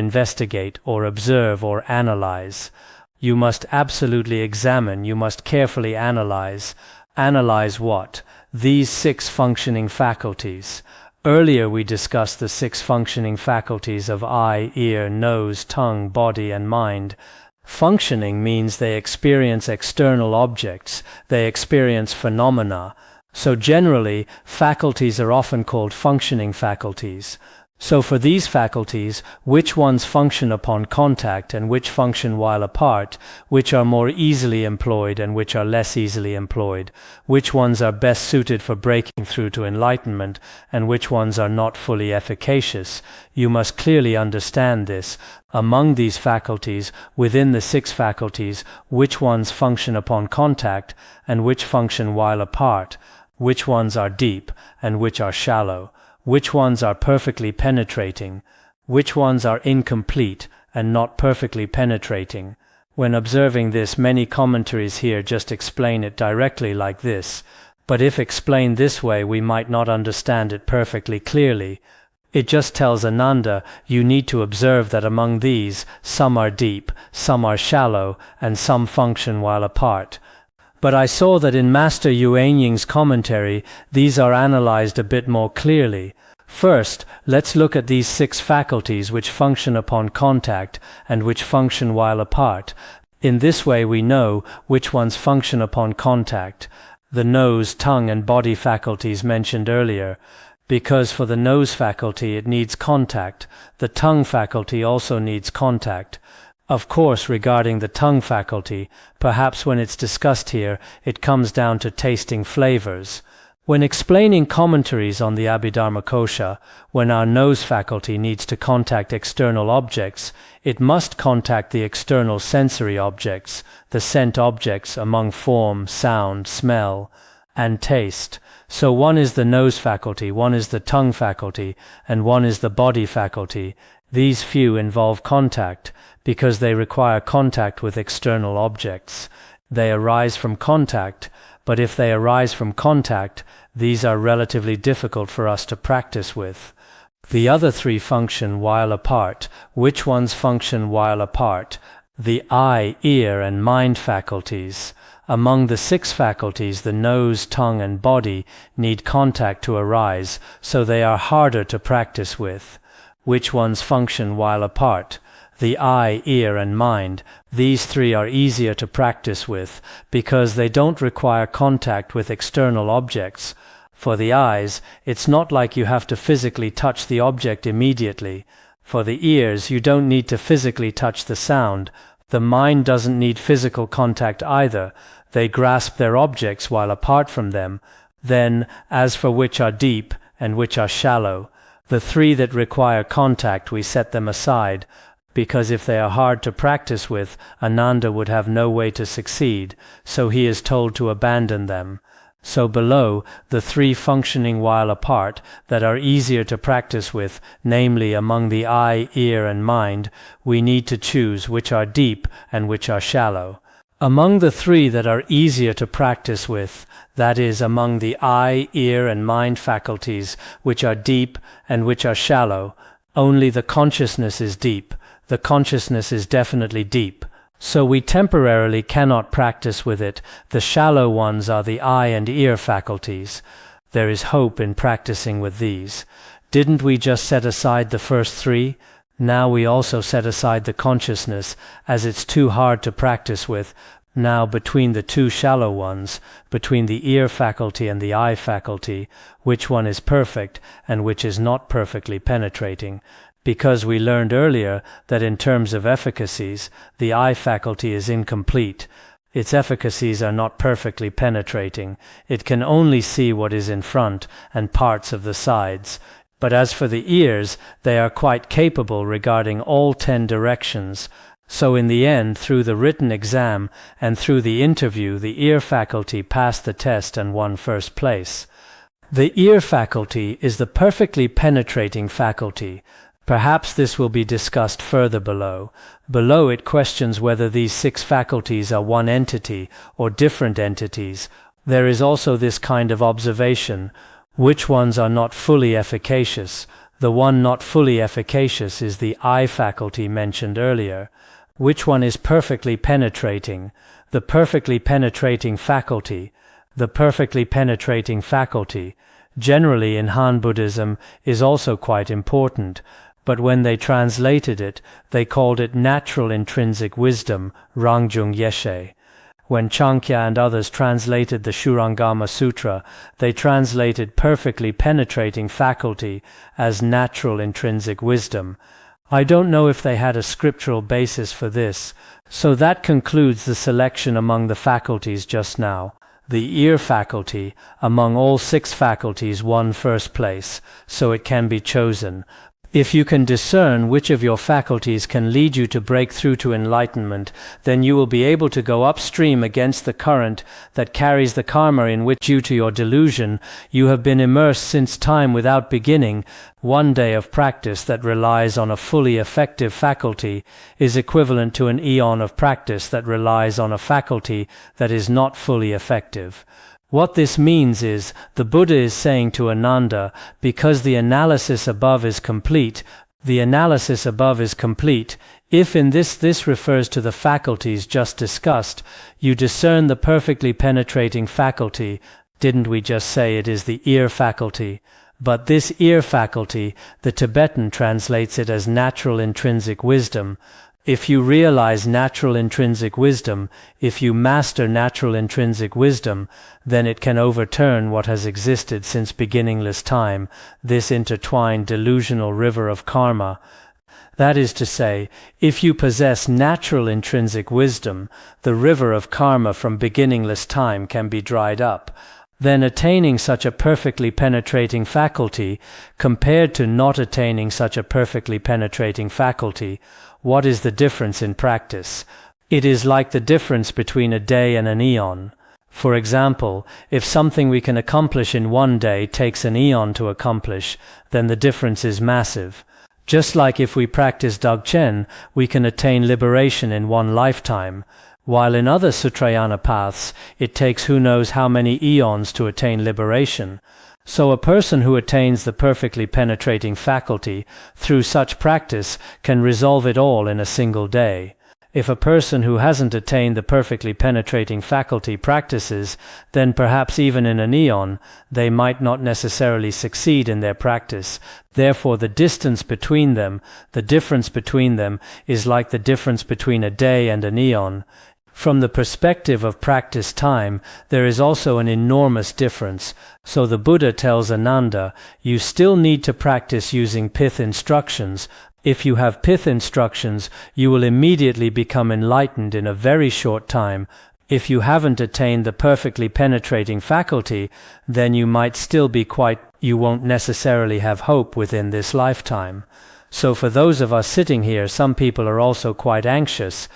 observe, or analyze. You must absolutely examine, you must carefully analyze. Analyze what? These 6 functioning faculties. Earlier we discussed the 6 functioning faculties of eye, ear, nose, tongue, body, and mind. Functioning means they experience external objects, they experience phenomena. So generally, faculties are often called functioning faculties. So for these faculties, which ones function upon contact and which function while apart, which are more easily employed and which are less easily employed, which ones are best suited for breaking through to enlightenment and which ones are not fully efficacious, you must clearly understand this. Among these faculties, within the 6 faculties, which ones function upon contact and which function while apart, which ones are deep and which are shallow, which ones are perfectly penetrating, which ones are incomplete and not perfectly penetrating. When observing this, many commentaries here just explain it directly like this, but if explained this way we might not understand it perfectly clearly. It just tells Ananda, you need to observe that among these, some are deep, some are shallow, and some function while apart. But I saw that in Master Yuanying's commentary, these are analyzed a bit more clearly. First, let's look at these 6 faculties which function upon contact and which function while apart. In this way we know which ones function upon contact. The nose, tongue, and body faculties mentioned earlier. Because for the nose faculty it needs contact, the tongue faculty also needs contact. Of course, regarding the tongue faculty, perhaps when it's discussed here, it comes down to tasting flavors. When explaining commentaries on the Abhidharmakosha, when our nose faculty needs to contact external objects, it must contact the external sensory objects, the scent objects among form, sound, smell, and taste. So one is the nose faculty, one is the tongue faculty, and one is the body faculty. These few involve contact, because they require contact with external objects. They arise from contact, but if they arise from contact, these are relatively difficult for us to practice with. The other 3 function while apart. Which ones function while apart? The eye, ear, and mind faculties. Among the 6 faculties, the nose, tongue, and body need contact to arise, so they are harder to practice with. Which ones function while apart? The eye, ear, and mind. These 3 are easier to practice with, because they don't require contact with external objects. For the eyes, it's not like you have to physically touch the object immediately. For the ears, you don't need to physically touch the sound. The mind doesn't need physical contact either. They grasp their objects while apart from them. Then, as for which are deep and which are shallow, the 3 that require contact we set them aside, because if they are hard to practice with, Ananda would have no way to succeed, so he is told to abandon them. So below, the 3 functioning while apart that are easier to practice with, namely among the eye, ear, and mind, we need to choose which are deep and which are shallow. Among the 3 that are easier to practice with, that is, among the eye, ear, and mind faculties, which are deep and which are shallow, only the consciousness is deep. The consciousness is definitely deep. So we temporarily cannot practice with it. The shallow ones are the eye and ear faculties. There is hope in practicing with these. Didn't we just set aside the first 3? Now we also set aside the consciousness, as it's too hard to practice with. Now between the 2 shallow ones, between the ear faculty and the eye faculty, which one is perfect and which is not perfectly penetrating? Because we learned earlier that in terms of efficacies, the eye faculty is incomplete. Its efficacies are not perfectly penetrating. It can only see what is in front and parts of the sides. But as for the ears, they are quite capable regarding all 10 directions. So in the end, through the written exam and through the interview, the ear faculty passed the test and won first place. The ear faculty is the perfectly penetrating faculty. Perhaps this will be discussed further below. Below it questions whether these 6 faculties are one entity or different entities. There is also this kind of observation: which ones are not fully efficacious? The one not fully efficacious is the eye faculty mentioned earlier. Which one is perfectly penetrating? The perfectly penetrating faculty. The perfectly penetrating faculty, generally in Han Buddhism, is also quite important, but when they translated it, they called it natural intrinsic wisdom, Rangjung Yeshe. When Chankya and others translated the Shurangama Sutra, they translated perfectly penetrating faculty as natural intrinsic wisdom. I don't know if they had a scriptural basis for this, so that concludes the selection among the faculties just now. The ear faculty, among all 6 faculties, won first place, so it can be chosen. If you can discern which of your faculties can lead you to break through to enlightenment, then you will be able to go upstream against the current that carries the karma in which, due to your delusion, you have been immersed since time without beginning. One day of practice that relies on a fully effective faculty is equivalent to an eon of practice that relies on a faculty that is not fully effective. What this means is, the Buddha is saying to Ananda, because the analysis above is complete, if in this refers to the faculties just discussed, you discern the perfectly penetrating faculty. Didn't we just say it is the ear faculty? But this ear faculty, the Tibetan translates it as natural intrinsic wisdom. If you realize natural intrinsic wisdom, if you master natural intrinsic wisdom, then it can overturn what has existed since beginningless time, this intertwined delusional river of karma. That is to say, if you possess natural intrinsic wisdom, the river of karma from beginningless time can be dried up. Then attaining such a perfectly penetrating faculty, compared to not attaining such a perfectly penetrating faculty, what is the difference in practice? It is like the difference between a day and an eon. For example, if something we can accomplish in one day takes an eon to accomplish, then the difference is massive. Just like if we practice Dogchen, we can attain liberation in one lifetime, while in other Sutrayana paths, it takes who knows how many eons to attain liberation. So a person who attains the perfectly penetrating faculty through such practice can resolve it all in a single day. If a person who hasn't attained the perfectly penetrating faculty practices, then perhaps even in an eon, they might not necessarily succeed in their practice. Therefore the difference between them is like the difference between a day and an eon. From the perspective of practice time, there is also an enormous difference. So the Buddha tells Ananda, you still need to practice using pith instructions. If you have pith instructions, you will immediately become enlightened in a very short time. If you haven't attained the perfectly penetrating faculty, then you might still be you won't necessarily have hope within this lifetime. So for those of us sitting here, some people are also quite anxious,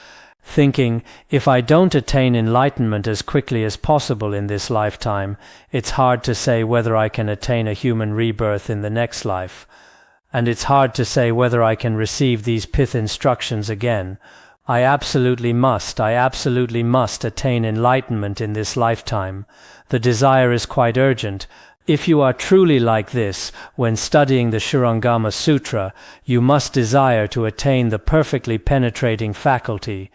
thinking, if I don't attain enlightenment as quickly as possible in this lifetime, it's hard to say whether I can attain a human rebirth in the next life. And it's hard to say whether I can receive these pith instructions again. I absolutely must attain enlightenment in this lifetime. The desire is quite urgent. If you are truly like this, when studying the Shurangama Sutra, you must desire to attain the perfectly penetrating faculty.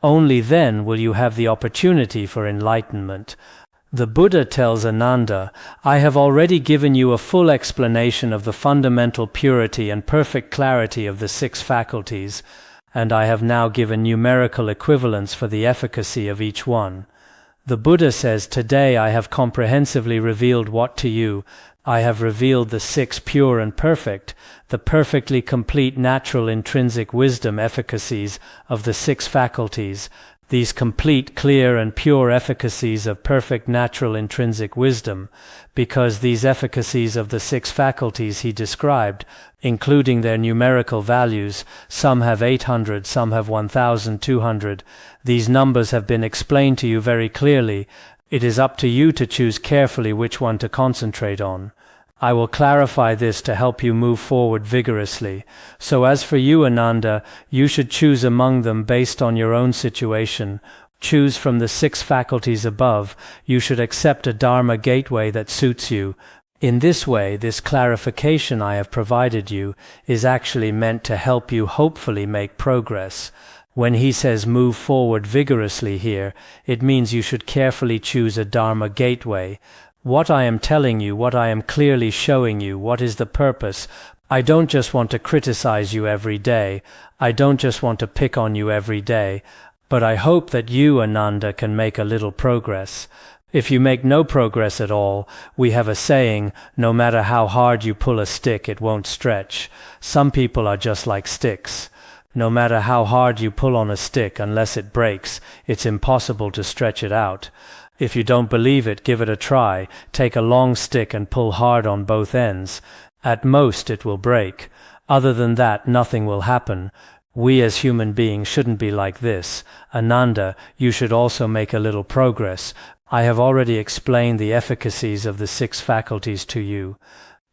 Only then will you have the opportunity for enlightenment. The Buddha tells Ananda, I have already given you a full explanation of the fundamental purity and perfect clarity of the 6 faculties, and I have now given numerical equivalents for the efficacy of each one. The Buddha says, today I have comprehensively revealed what to you. I have revealed the 6 pure and perfect, the perfectly complete natural intrinsic wisdom efficacies of the 6 faculties. these complete, clear, and pure efficacies of perfect natural intrinsic wisdom, because these efficacies of the 6 faculties he described, including their numerical values, some have 800, some have 1,200, these numbers have been explained to you very clearly. It is up to you to choose carefully which one to concentrate on. I will clarify this to help you move forward vigorously. So as for you, Ananda, you should choose among them based on your own situation. Choose from the 6 faculties above. You should accept a Dharma gateway that suits you. In this way, this clarification I have provided you is actually meant to help you hopefully make progress. When he says move forward vigorously here, it means you should carefully choose a Dharma gateway. What I am telling you, what I am clearly showing you, what is the purpose? I don't just want to criticize you every day. I don't just want to pick on you every day. But I hope that you, Ananda, can make a little progress. If you make no progress at all, we have a saying, no matter how hard you pull a stick, it won't stretch. Some people are just like sticks. No matter how hard you pull on a stick, unless it breaks, it's impossible to stretch it out. If you don't believe it, give it a try. Take a long stick and pull hard on both ends. At most it will break. Other than that, nothing will happen. We as human beings shouldn't be like this. Ananda, you should also make a little progress. I have already explained the efficacies of the 6 faculties to you.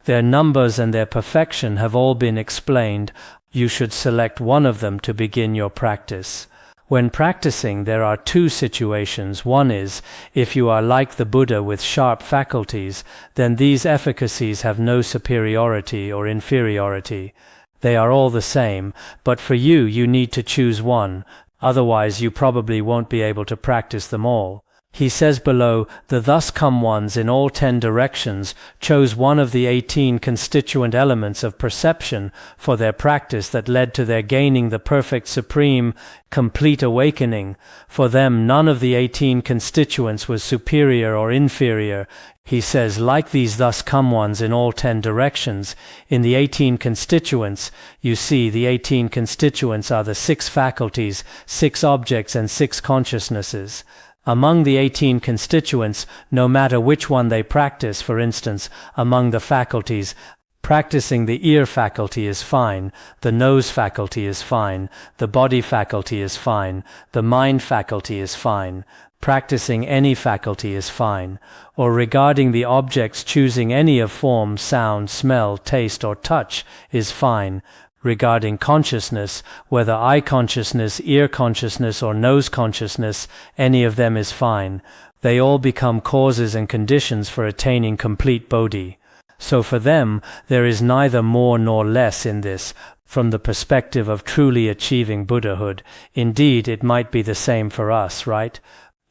Their numbers and their perfection have all been explained. You should select one of them to begin your practice. When practicing, there are 2 situations. One is, if you are like the Buddha with sharp faculties, then these efficacies have no superiority or inferiority. They are all the same, but for you, you need to choose one, otherwise you probably won't be able to practice them all. He says below, the thus come ones in all 10 directions chose one of the 18 constituent elements of perception for their practice that led to their gaining the perfect supreme, complete awakening. For them, none of the 18 constituents was superior or inferior. He says, like these thus come ones in all 10 directions, in the 18 constituents, you see the 18 constituents are the 6 faculties, 6 objects and 6 consciousnesses. Among the 18 constituents, no matter which one they practice, for instance, among the faculties, practicing the ear faculty is fine, the nose faculty is fine, the body faculty is fine, the mind faculty is fine, practicing any faculty is fine, or regarding the objects choosing any of form, sound, smell, taste, or touch is fine. Regarding consciousness, whether eye consciousness, ear consciousness, or nose consciousness, any of them is fine. They all become causes and conditions for attaining complete bodhi. So for them, there is neither more nor less in this, from the perspective of truly achieving Buddhahood. Indeed, it might be the same for us, right?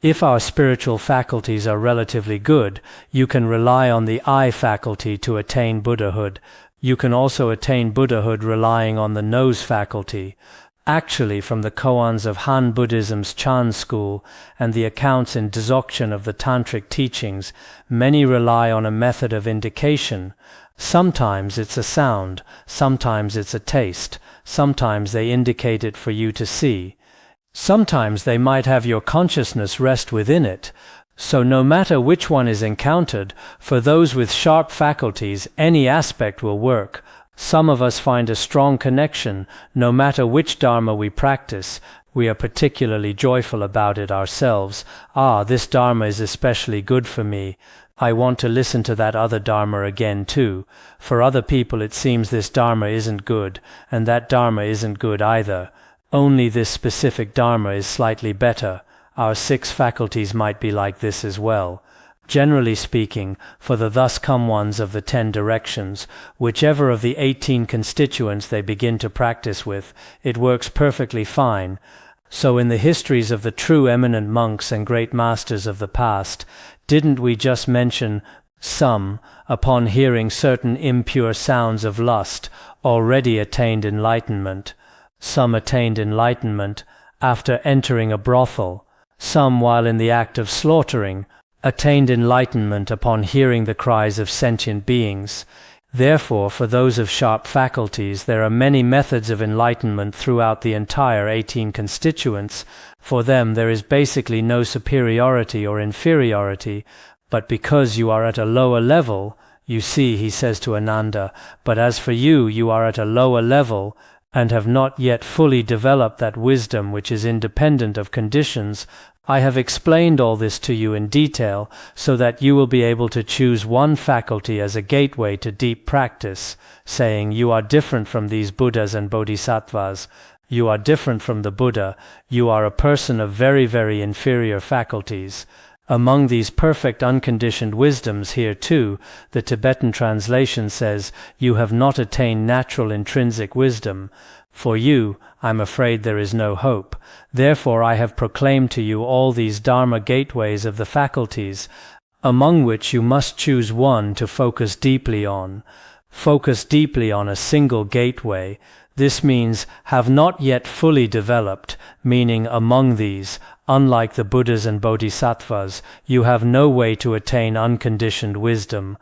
If our spiritual faculties are relatively good, you can rely on the eye faculty to attain Buddhahood. You can also attain Buddhahood relying on the nose faculty. Actually, from the koans of Han Buddhism's Chan school and the accounts in Dzogchen of the Tantric teachings, many rely on a method of indication. Sometimes it's a sound, sometimes it's a taste, sometimes they indicate it for you to see. Sometimes they might have your consciousness rest within it. So no matter which one is encountered, for those with sharp faculties, any aspect will work. Some of us find a strong connection, no matter which Dharma we practice. We are particularly joyful about it ourselves. This Dharma is especially good for me. I want to listen to that other Dharma again too. For other people it seems this Dharma isn't good, and that Dharma isn't good either. Only this specific Dharma is slightly better. Our 6 faculties might be like this as well. Generally speaking, for the thus come ones of the 10 directions, whichever of the 18 constituents they begin to practice with, it works perfectly fine. So in the histories of the true eminent monks and great masters of the past, didn't we just mention some, upon hearing certain impure sounds of lust, already attained enlightenment? Some attained enlightenment after entering a brothel. Some, while in the act of slaughtering, attained enlightenment upon hearing the cries of sentient beings. Therefore, for those of sharp faculties, there are many methods of enlightenment throughout the entire 18 constituents. For them, there is basically no superiority or inferiority, but because you are at a lower level, you see, he says to Ananda, but as for you, you are at a lower level, and have not yet fully developed that wisdom which is independent of conditions. I have explained all this to you in detail, so that you will be able to choose one faculty as a gateway to deep practice, saying, you are different from these Buddhas and Bodhisattvas, you are different from the Buddha, you are a person of very, very inferior faculties. Among these perfect unconditioned wisdoms here too, the Tibetan translation says, you have not attained natural intrinsic wisdom. For you, I'm afraid there is no hope. Therefore I have proclaimed to you all these Dharma gateways of the faculties, among which you must choose one to focus deeply on. Focus deeply on a single gateway. This means have not yet fully developed, meaning among these, unlike the Buddhas and Bodhisattvas, you have no way to attain unconditioned wisdom.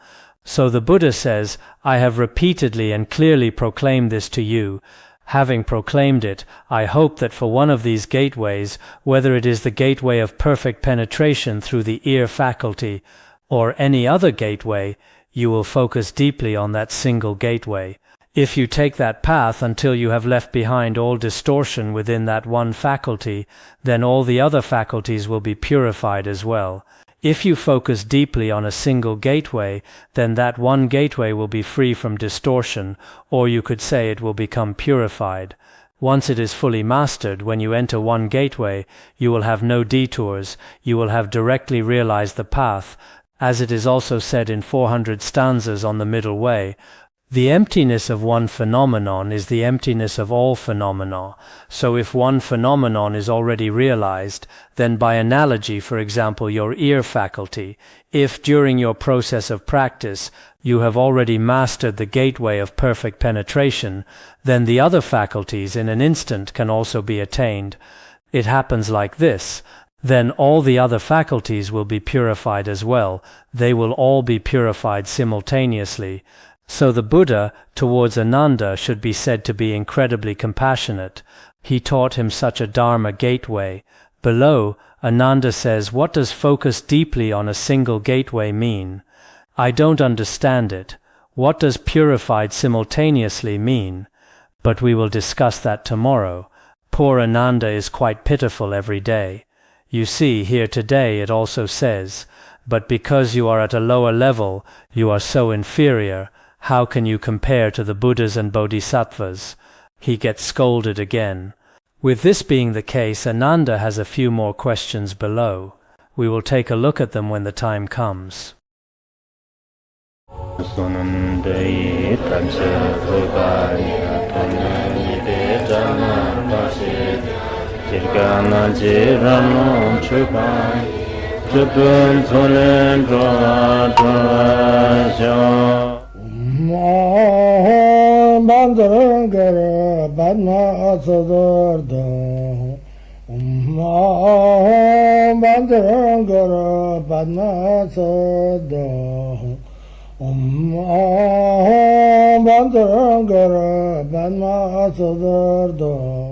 So the Buddha says, I have repeatedly and clearly proclaimed this to you. Having proclaimed it, I hope that for one of these gateways, whether it is the gateway of perfect penetration through the ear faculty, or any other gateway, you will focus deeply on that single gateway. If you take that path until you have left behind all distortion within that one faculty, then all the other faculties will be purified as well. If you focus deeply on a single gateway, then that one gateway will be free from distortion, or you could say it will become purified. Once it is fully mastered, when you enter one gateway, you will have no detours, you will have directly realized the path, as it is also said in 400 stanzas on the middle way. The emptiness of one phenomenon is the emptiness of all phenomena. So if one phenomenon is already realized, then by analogy, for example, your ear faculty, if during your process of practice you have already mastered the gateway of perfect penetration, then the other faculties in an instant can also be attained. It happens like this. Then all the other faculties will be purified as well. They will all be purified simultaneously. So the Buddha, towards Ananda, should be said to be incredibly compassionate. He taught him such a Dharma gateway. Below, Ananda says, what does focus deeply on a single gateway mean? I don't understand it. What does purified simultaneously mean? But we will discuss that tomorrow. Poor Ananda is quite pitiful every day. You see, here today it also says, but because you are at a lower level, you are so inferior. How can you compare to the Buddhas and Bodhisattvas? He gets scolded again. With this being the case, Ananda has a few more questions below. We will take a look at them when the time comes. Bandara Badna Sodargye Bandara Badna Sodargye Bandara Badna Sodargye